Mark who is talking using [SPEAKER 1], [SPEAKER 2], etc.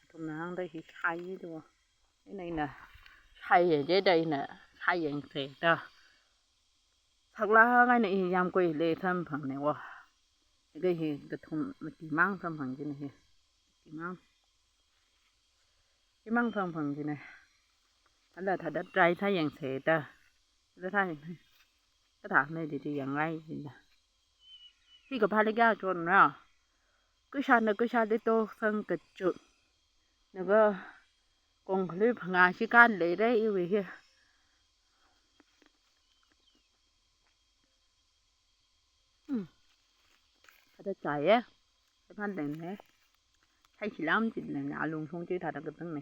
[SPEAKER 1] 同样的是开的那呢开也这的呢开人谁的thật là cái này yam quay lê thăm phẳng này wa cái gì cái thùng cái mang thăm phẳng cái này cái mang thăm phẳng cái này là thật đất trái thayอย่างเสร็จแล้วถ้าก็ถามเลยดีๆอย่างไรจริงพี่กับภรรยาจนเนาะก็ชาได้โตสังกะจุแล้วก็กงคลิปงานชิการเลยได้อีวิถ้าใจพันเด่นใช้ขี้ล้ำจิตเนี่ยลุงทงจื้อถาดกันตั้งไหน